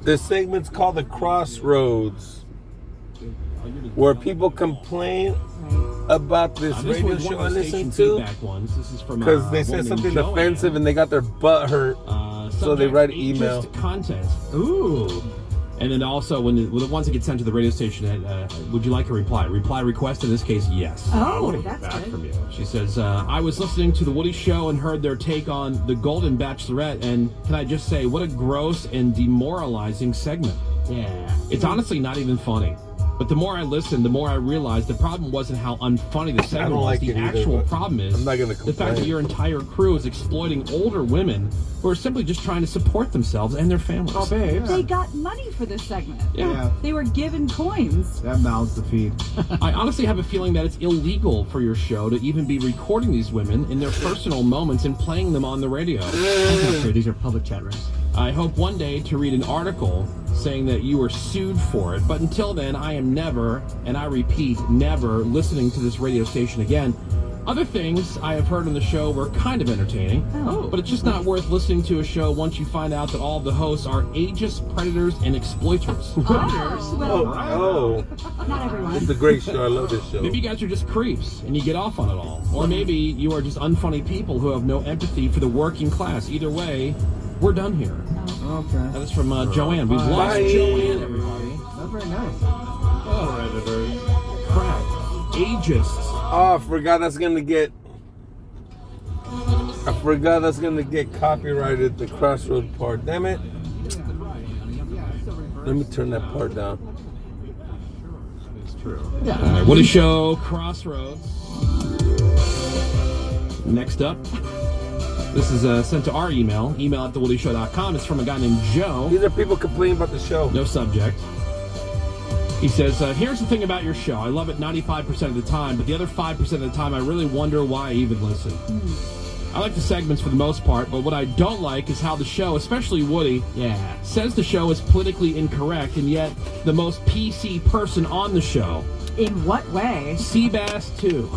This segment's called The Crossroads, where people complain about this radio show I listen to because they said something offensive and they got their butt hurt, so they write email. Content. Ooh. And then also, when the ones that get sent to the radio station, would you like a reply? Reply request, in this case, yes. Oh, that's good. From you. She says, I was listening to The Woody Show and heard their take on The Golden Bachelorette, and can I just say, what a gross and demoralizing segment. Yeah. It's honestly not even funny. But the more I listened, the more I realized the problem wasn't how unfunny the segment was. like the it either, actual problem is I'm not gonna the fact complain. that your entire crew is exploiting older women who are simply just trying to support themselves and their families. Oh, babe. They got money for this segment. Yeah. They were given coins. That mouths the feed. I honestly have a feeling that it's illegal for your show to even be recording these women in their personal moments and playing them on the radio. That's not true. These are public chat rooms. I hope one day to read an article saying that you were sued for it, but until then, I am never, and I repeat, never listening to this radio station again. Other things I have heard on the show were kind of entertaining, but it's just not worth listening to a show once you find out that all of the hosts are ageist predators and exploiters. Not everyone. It's a great show. I love this show. Maybe you guys are just creeps and you get off on it all. Or maybe you are just unfunny people who have no empathy for the working class. Either way, we're done here. Okay. That is from Joanne. We've lost Joanne, everybody. That's very nice. Oh, crap. Ageists. Oh, I forgot that's gonna get copyrighted. The Crossroad part. Damn it. Let me turn that part down. It's true. All right, Woody Show, Crossroads. Next up. This is sent to our email at thewoodyshow.com. It's from a guy named Joe. These are people complaining about the show. No subject. He says, here's the thing about your show. I love it 95% of the time, but the other 5% of the time, I really wonder why I even listen. I like the segments for the most part, but what I don't like is how the show, especially Woody, says the show is politically incorrect, and yet the most PC person on the show. In what way? Seabass, too.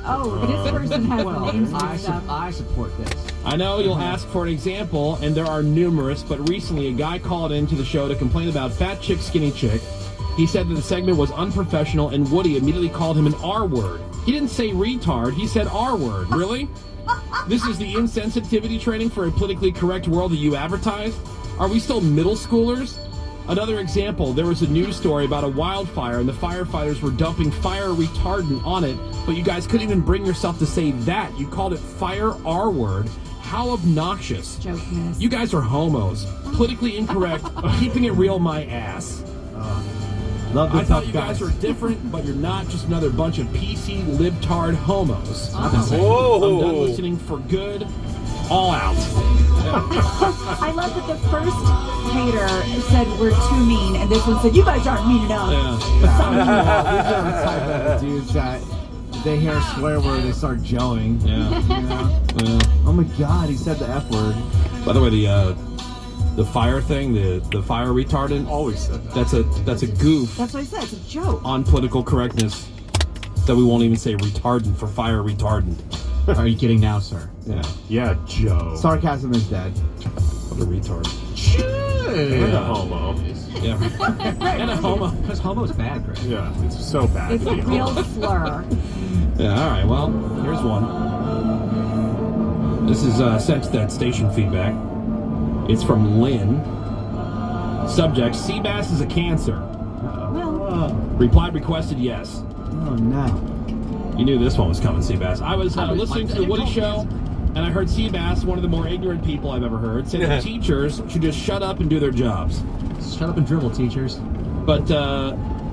Oh, this person has names and I stuff. support this. I know you'll ask for an example, and there are numerous, but recently a guy called into the show to complain about Fat Chick, Skinny Chick. He said that the segment was unprofessional, and Woody immediately called him an R-word. He didn't say retard, he said R-word. Really? This is the insensitivity training for a politically correct world that you advertise? Are we still middle schoolers? Another example, there was a news story about a wildfire, and the firefighters were dumping fire retardant on it, but you guys couldn't even bring yourself to say that. You called it fire R-word. How obnoxious. Joke miss. You guys are homos. Politically incorrect, keeping it real my ass. Love the I thought tough you guys were different, but you're not just another bunch of PC libtard homos. Whoa. I'm done listening for good. All out. I love that the first hater said we're too mean, and this one said you guys aren't mean enough. Yeah. Some mean enough. These are the type of dudes that they hear a swear word, they start gelling. Yeah. Yeah. Oh my God, he said the F word. By the way, the fire thing, the fire retardant, Always said that. that's a goof That's what I said. It's a joke. on political correctness that we won't even say retardant for fire retardant. Are you kidding now, sir? Yeah. Yeah, Joe. Sarcasm is dead. What a retard. And a homo. Yeah. And a homo. Because homo's bad, Greg. Yeah, it's so bad. It's to a be real homo. slur. Yeah, all right. Well, here's one. This is sent to that station feedback. It's from Lynn. Subject, sea bass is a cancer. Well, Reply requested yes. Oh no. You knew this one was coming, Seabass. I was listening to the Woody Show, and I heard Seabass, one of the more ignorant people I've ever heard, say that teachers should just shut up and do their jobs. Shut up and dribble, teachers. But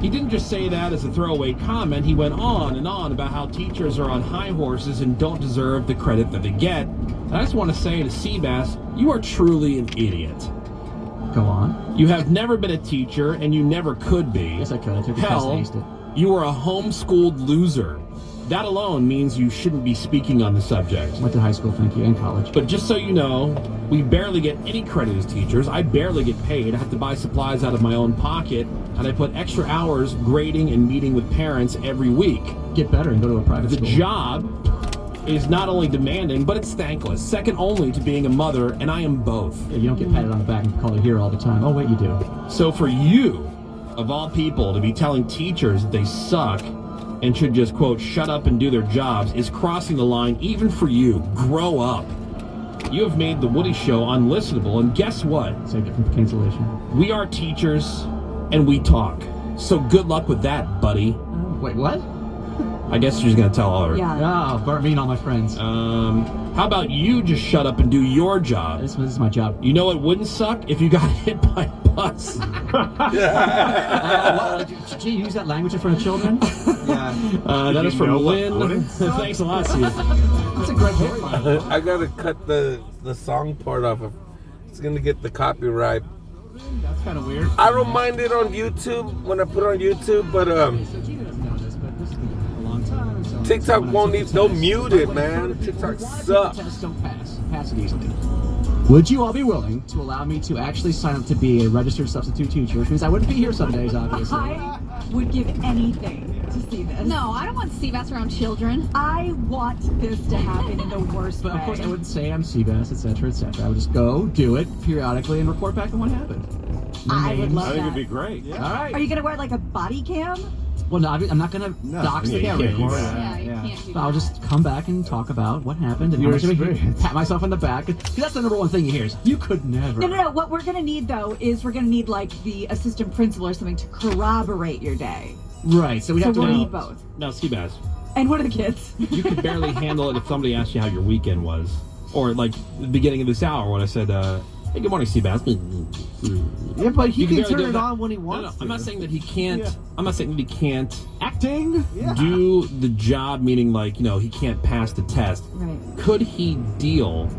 he didn't just say that as a throwaway comment. He went on and on about how teachers are on high horses and don't deserve the credit that they get. And I just want to say to Seabass, you are truly an idiot. Go on. You have never been a teacher, and you never could be. Yes, I could. I took a test and aced it. You are a homeschooled loser. That alone means you shouldn't be speaking on the subject. Went to high school, thank you, and college. But just so you know, we barely get any credit as teachers. I barely get paid. I have to buy supplies out of my own pocket, and I put extra hours grading and meeting with parents every week. Get better and go to a private The school. job is not only demanding, but it's thankless, second only to being a mother, and I am both. Yeah, you don't get patted on the back and called a hero all the time. Oh, wait, you do. So for you, of all people, to be telling teachers that they suck and should just, quote, shut up and do their jobs is crossing the line even for you. Grow up. You have made The Woody Show unlistenable, and guess what? Saved it from cancellation. We are teachers, and we talk. So good luck with that, buddy. Wait, what? I guess you're just going to tell all her. Yeah. Oh, Bart, me and all my friends. How about you just shut up and do your job? This is my job. You know it wouldn't suck if you got hit by a bus. Did you use that language in front of children? Yeah. That is from know what Lynn. wouldn't Thanks a lot, Steve. That's a great Gorey line. I gotta cut the song part off. It's gonna get the copyright. That's kind of weird. I don't mind it on YouTube when I put it on YouTube, but TikTok won't even. Don't mute it, man. TikTok sucks. Tests don't pass. Pass it easily. Would you all be willing to allow me to actually sign up to be a registered substitute teacher, which means I wouldn't be here some days, obviously. I would give anything to see this. No, I don't want Seabass around children. I want this to happen in the worst But way. of course, I wouldn't say I'm Seabass, etc., etc. I would just go, do it periodically, and report back on what happened. I would love I think that. it'd be great. All right. Are you gonna wear like a body cam? Well, no, I'm not going to dox the you can't do cameras. that. Yeah, you can't do But I'll that. just come back and talk about what happened and Your how much of it- experience. pat myself on the back. Because that's the number one thing you hear is, you could never. No. What we're gonna need though is we're gonna need like the assistant principal or something to corroborate your day. Right, so we So have to we'll know. need both. Now, Seabass, And what are the kids? you could barely handle it if somebody asked you how your weekend was. Or like the beginning of this hour when I said, hey, good morning, Seabass. Yeah, but he You can barely turn do it that. on when he No, wants I'm not to. saying that he can't. Yeah. I'm not saying that he can't Acting? Yeah. do the job, meaning like, he can't pass the test. Right. Could he deal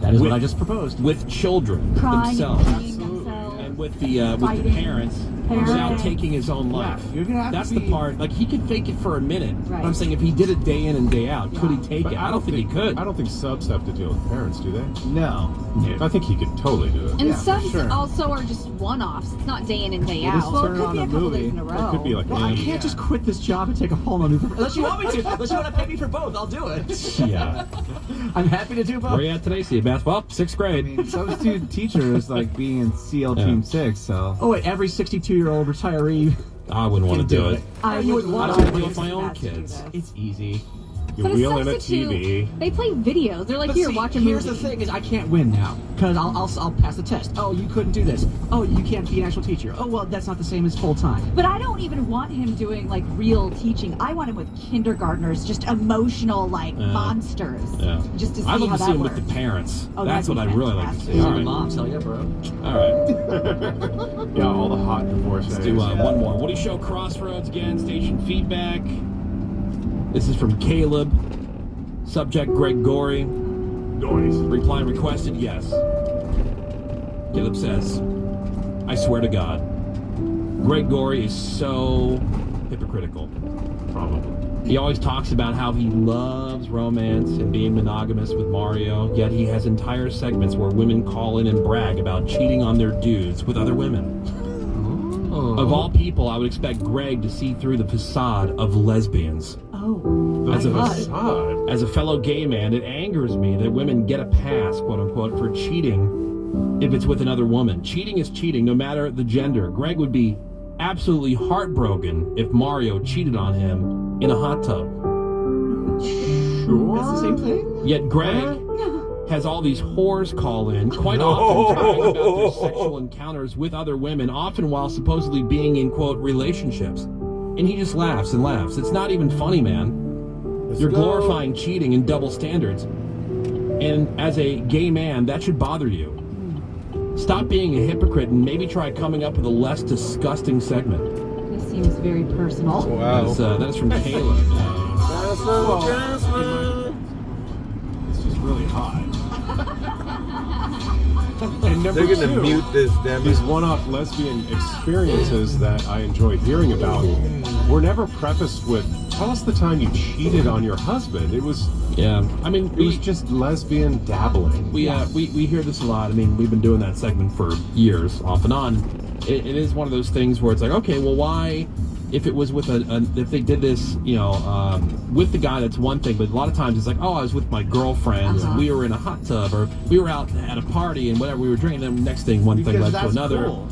That is With- what I just proposed. with children Crying themselves and peeing themselves. and with the Fighting. parents Parents. without taking his own life? You're gonna have That's to the be- part. Like he could fake it for a minute. Right. But I'm saying if he did it day in and day out, could he take But it? I don't think he could. I don't think subs have to deal with parents, do they? No. I think he could totally do it. And Yeah, subs sure. also are just one-offs. It's not day in and day You just out. Well, it turn could on be a a couple movie. days in a row. It could be like Well, I an can't just quit this job and take a whole new... Unless you want me to. Unless you want to pay me for both, I'll do it. Yeah. I'm happy to do both. Where are you at today, Seabass? Well, sixth I grade. mean, substitute teacher is like being in SEAL Yeah. Team 6, so. Oh, wait, every 62-year-old retiree... I wouldn't want to do it. I You would would love want to to deal be with my own attached to kids. this. It's easy. You But a wheel in a substitute, TV. They play videos. They're like, But here, see, watch a here's movie. the thing is I can't win now because I'll pass the test. Oh, you couldn't do this. Oh, you can't be an actual teacher. Oh, well, that's not the same as full time. But I don't even want him doing like real teaching. I want him with kindergartners, just emotional like monsters. Yeah. Just to see I'd love how to that see him works. with the parents. Oh, That's what that'd I'd be really like to see. fantastic. All right. Moms, hell yeah, bro. All right. Yeah, all the hot divorces. Let's do one more. Woody Show Crossroads again. Station feedback. This is from Caleb. Subject Greg Gorey. Noise. Reply requested yes. Caleb says, I swear to God, Greg Gorey is so hypocritical. Probably. He always talks about how he loves romance and being monogamous with Mario, yet he has entire segments where women call in and brag about cheating on their dudes with other women. Of all people, I would expect Greg to see through the facade of lesbians. Oh, As a, God. Facade. as a fellow gay man, it angers me that women get a pass, quote unquote, for cheating if it's with another woman. Cheating is cheating, no matter the gender. Greg would be absolutely heartbroken if Mario cheated on him in a hot tub. Sure. That's the same thing? Yet Greg has all these whores call in, quite often talking about their sexual encounters with other women, often while supposedly being in, quote, relationships. And he just laughs and laughs. It's not even funny, man. You're glorifying cheating and double standards. And as a gay man, that should bother you. Stop being a hypocrite and maybe try coming up with a less disgusting segment. This seems very personal. Wow. That is from Caleb. It's just really hot. And number They're gonna two, mute this, damn these it. one-off lesbian experiences that I enjoy hearing about were never prefaced with, tell us the time you cheated on your husband. It was Yeah, I mean, it was just lesbian dabbling. we hear this a lot. I mean, we've been doing that segment for years, off and on. It is one of those things where it's like, okay, well, why if it was with if they did this, with the guy, that's one thing. But a lot of times it's like, oh, I was with my girlfriend and we were in a hot tub, or we were out at a party and whatever we were drinking. And next thing, one thing led to another. Cool.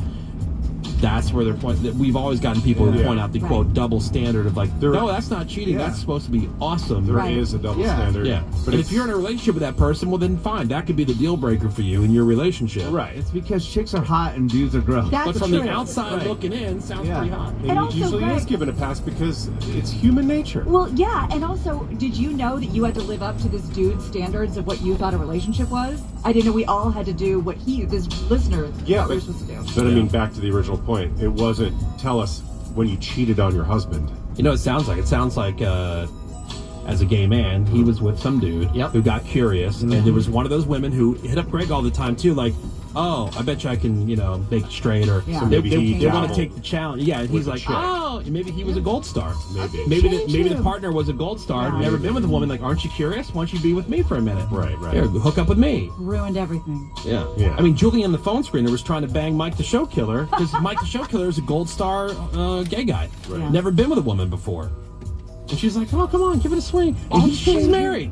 That's where they're pointing. We've always gotten people who point out the quote double standard of like, no, that's not cheating. That's supposed to be awesome. There is a double standard. Yeah, but if you're in a relationship with that person, well then fine, that could be the deal breaker for you in your relationship. Right. It's because chicks are hot and dudes are gross. But from the outside looking in, sounds pretty hot. And And it also, usually Greg- is given a pass because it's human nature. Well, yeah, and also, did you know that you had to live up to this dude's standards of what you thought a relationship was? I didn't know we all had to do what this listener thought we were supposed to do. But I mean, back to the original point, it wasn't tell us when you cheated on your husband. You know, it sounds like as a gay man, he was with some dude who got curious, and there was one of those women who hit up Greg all the time too, like, oh, I bet you I can, make it straight, or Yeah. So maybe he they want dabbled to take the challenge. Yeah, and he's with a like, chick. oh, maybe he was a gold star. Maybe. Maybe the partner was a gold star, Yeah. never been with a woman. Like, aren't you curious? Why don't you be with me for a minute? Right. Here, hook up with me. Ruined everything. Yeah. Yeah. I mean, Julie on the phone screener was trying to bang Mike the Show Killer because Mike the Show Killer is a gold star gay guy. Right. Yeah. Never been with a woman before. And she's like, oh, come on, give it a swing. And she's married.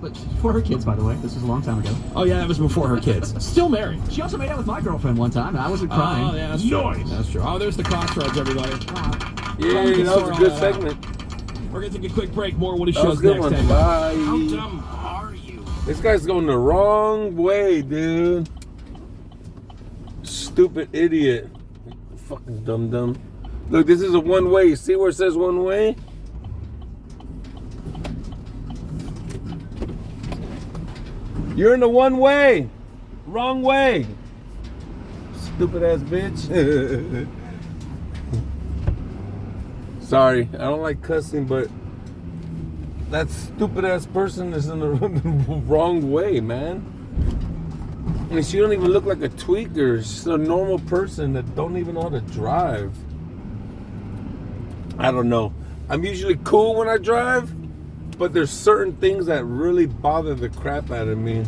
But for her kids, by the way, this was a long time ago. Oh, yeah, that was before her kids. Still married. She also made out with my girlfriend one time, and I wasn't crying. Oh, yeah, that's true. That's true. Oh, there's the Crossroads, everybody. Yeah, that was a good segment. We're going to take a quick break. More Woody That was Shows a good next. one. How Bye. dumb are you? This guy's going the wrong way, dude. Stupid idiot. Fucking dum-dum. Look, this is a one-way. See where it says one way? You're in the one way. Wrong way. Stupid ass bitch. Sorry, I don't like cussing, but that stupid ass person is in the wrong way, man. I mean, she don't even look like a tweaker. She's a normal person that don't even know how to drive. I don't know. I'm usually cool when I drive, but there's certain things that really bother the crap out of me.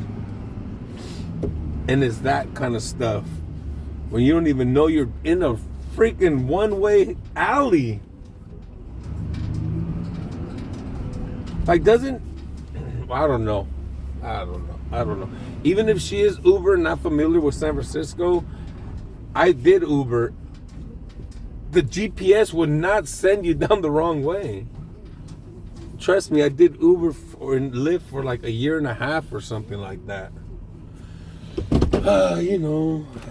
And it's that kind of stuff. When you don't even know you're in a freaking one-way alley. Like, I don't know. Even if she is Uber, not familiar with San Francisco, I did Uber. The GPS would not send you down the wrong way. Trust me, I did Uber and Lyft for like a year and a half or something like that.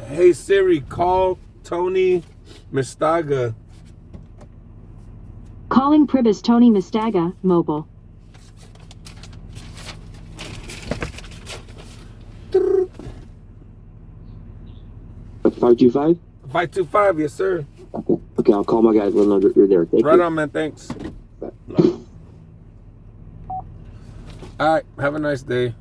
Hey Siri, call Tony Mistaga. Calling Pribis Tony Mistaga, mobile. That's 525? 525, yes sir. Okay, I'll call my guys when you're there. Thank Right you. on, man, thanks. All right, have a nice day.